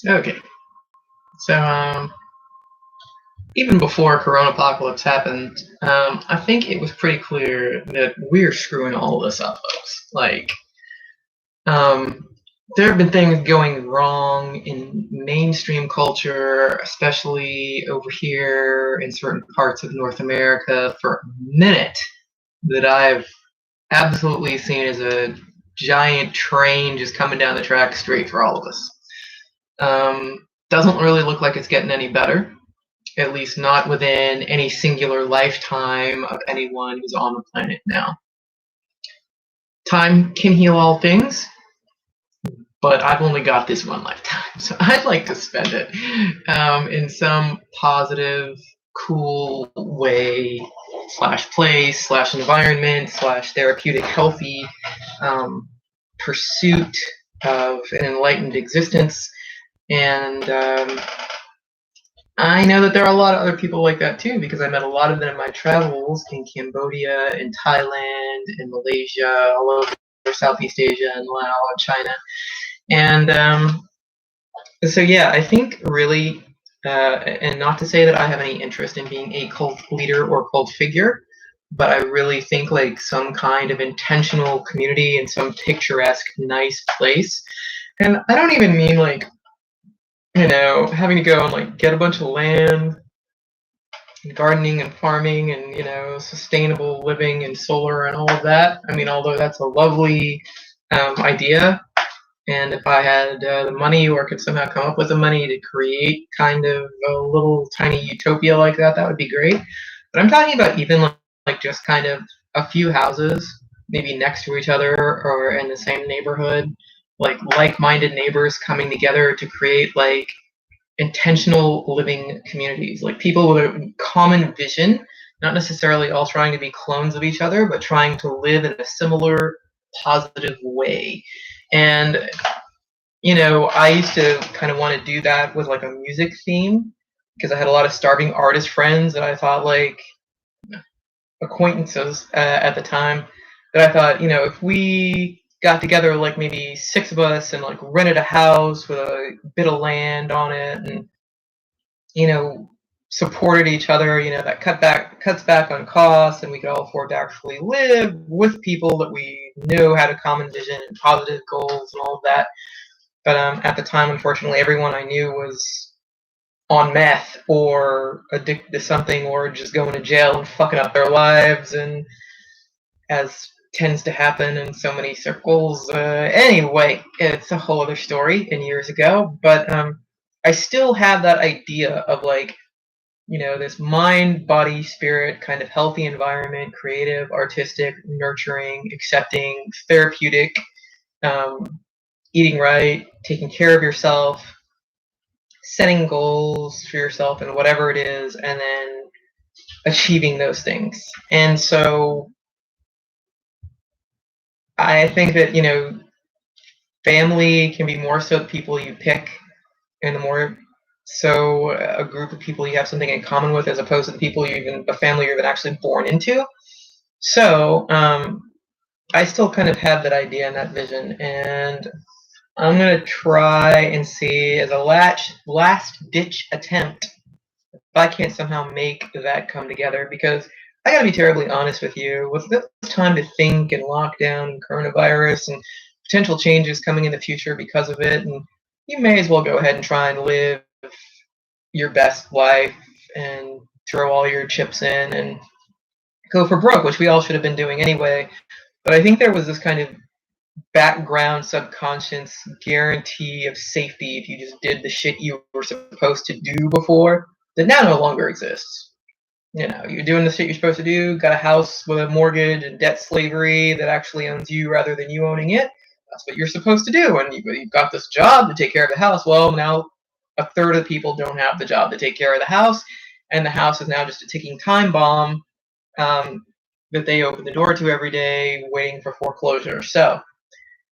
Okay, so even before Corona Apocalypse happened, I think it was pretty clear that we're screwing all this up, folks. Like, um, there have been things going wrong in mainstream culture, especially over here in certain parts of North America, for a minute that I've absolutely seen as a giant train just coming down the track straight for all of us. Doesn't really look like it's getting any better, at least not within any singular lifetime of anyone who's on the planet now. Time can heal all things, but I've only got this one lifetime, so I'd like to spend it in some positive, cool way, slash place, slash environment, slash therapeutic, healthy pursuit of an enlightened existence. And I know that there are a lot of other people like that too, because I met a lot of them in my travels in Cambodia, in Thailand, in Malaysia, all over Southeast Asia, and Laos, and China. And so, yeah, I think really, and not to say that I have any interest in being a cult leader or cult figure, but I really think like some kind of intentional community in some picturesque, nice place. And I don't even mean like, having to go and like get a bunch of land, and gardening and farming and, sustainable living and solar and all of that. I mean, although that's a lovely idea, and if I had the money or could somehow come up with the money to create kind of a little tiny utopia like that, that would be great. But I'm talking about even like just kind of a few houses, maybe next to each other or in the same neighborhood, like-minded neighbors coming together to create like intentional living communities, like people with a common vision, not necessarily all trying to be clones of each other, but trying to live in a similar positive way. And I used to kind of want to do that with like a music theme, because I had a lot of starving artist friends that I thought, like, acquaintances at the time, that I thought, if we got together, like maybe 6 of us, and like rented a house with a bit of land on it, and supported each other, that cuts back on costs, and we could all afford to actually live with people that we knew had a common vision and positive goals and all of that. But at the time, unfortunately, everyone I knew was on meth or addicted to something or just going to jail and fucking up their lives, and as tends to happen in so many circles. Anyway, it's a whole other story and years ago, but I still have that idea of like, this mind, body, spirit kind of healthy environment, creative, artistic, nurturing, accepting, therapeutic, eating right, taking care of yourself, setting goals for yourself and whatever it is, and then achieving those things. And so I think that, family can be more so the people you pick, and the more so a group of people you have something in common with, as opposed to the people a family you're even actually born into. So I still kind of have that idea and that vision, and I'm going to try and see, as a last-ditch attempt, if I can't somehow make that come together, because I got to be terribly honest with you, with this time to think and lockdown and coronavirus and potential changes coming in the future because of it, and you may as well go ahead and try and live your best life and throw all your chips in and go for broke, which we all should have been doing anyway. But I think there was this kind of background subconscious guarantee of safety if you just did the shit you were supposed to do before, that now no longer exists. You're doing the shit you're supposed to do, got a house with a mortgage and debt slavery that actually owns you rather than you owning it. That's what you're supposed to do. And you've got this job to take care of the house. Well, now a third of the people don't have the job to take care of the house, and the house is now just a ticking time bomb that they open the door to every day, waiting for foreclosure. So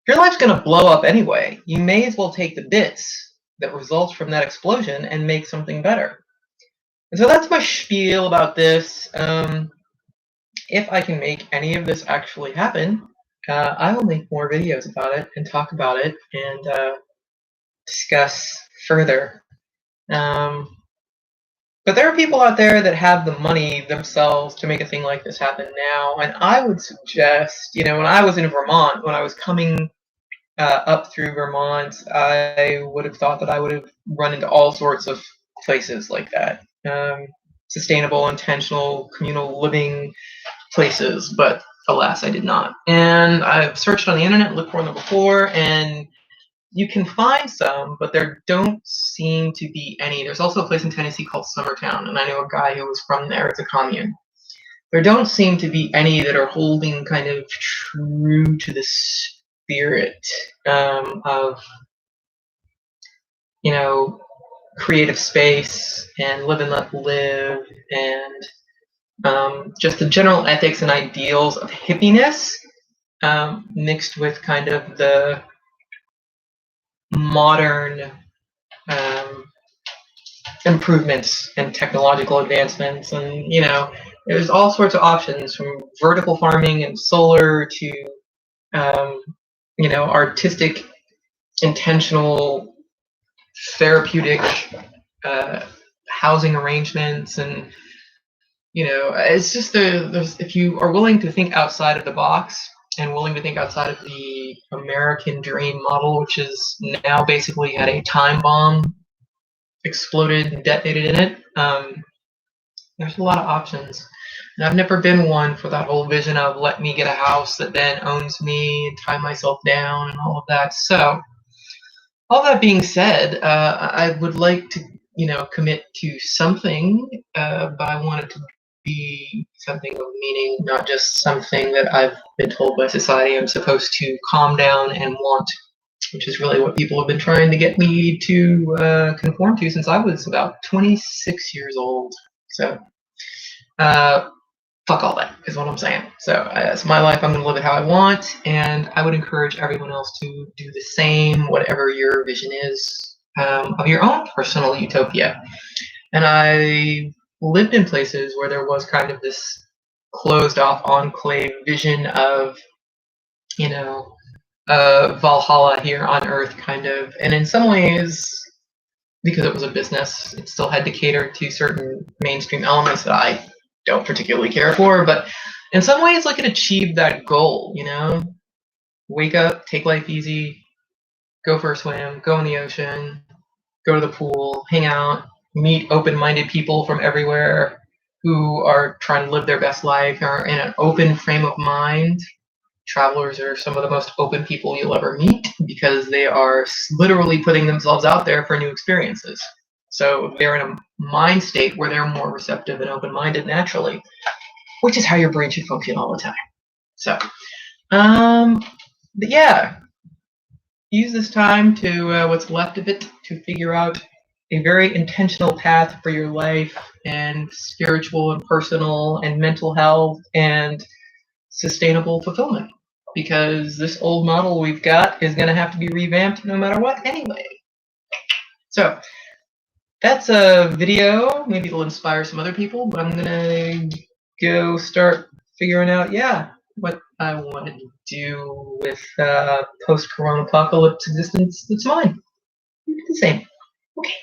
your life's going to blow up anyway. You may as well take the bits that result from that explosion and make something better. And so that's my spiel about this. If I can make any of this actually happen, I will make more videos about it and talk about it and discuss further. But there are people out there that have the money themselves to make a thing like this happen now. And I would suggest, when I was in Vermont, when I was coming up through Vermont, I would have thought that I would have run into all sorts of places like that. Sustainable, intentional, communal living places, but alas, I did not. And I've searched on the internet, looked for them before, and you can find some, but there don't seem to be any. There's also a place in Tennessee called Summertown, and I know a guy who was from there. It's a commune. There don't seem to be any that are holding kind of true to the spirit of, creative space and live and let live, and just the general ethics and ideals of hippiness mixed with kind of the modern improvements and technological advancements, and there's all sorts of options from vertical farming and solar to artistic, intentional, therapeutic housing arrangements, and it's just if you are willing to think outside of the box and willing to think outside of the American dream model, which is now basically had a time bomb exploded and detonated in it. There's a lot of options. And I've never been one for that whole vision of let me get a house that then owns me and tie myself down and all of that. So, all that being said, I would like to, commit to something, but I want it to be something of meaning, not just something that I've been told by society I'm supposed to calm down and want, which is really what people have been trying to get me to conform to since I was about 26 years old. So, fuck all that is what I'm saying. So it's my life. I'm going to live it how I want, and I would encourage everyone else to do the same, whatever your vision is of your own personal utopia. And I lived in places where there was kind of this closed off enclave vision of, Valhalla here on Earth, kind of. And in some ways, because it was a business, it still had to cater to certain mainstream elements that I don't particularly care for. But in some ways, it achieved that goal, Wake up, take life easy, go for a swim, go in the ocean, go to the pool, hang out, meet open-minded people from everywhere who are trying to live their best life, are in an open frame of mind. Travelers are some of the most open people you'll ever meet because they are literally putting themselves out there for new experiences. So they're in a mind state where they're more receptive and open-minded naturally, which is how your brain should function all the time. So, but yeah, use this time to what's left of it to figure out a very intentional path for your life and spiritual and personal and mental health and sustainable fulfillment, because this old model we've got is going to have to be revamped no matter what anyway. So that's a video. Maybe it'll inspire some other people, but I'm going to go start figuring out, what I want to do with post-corona apocalypse existence that's mine. The same. Okay.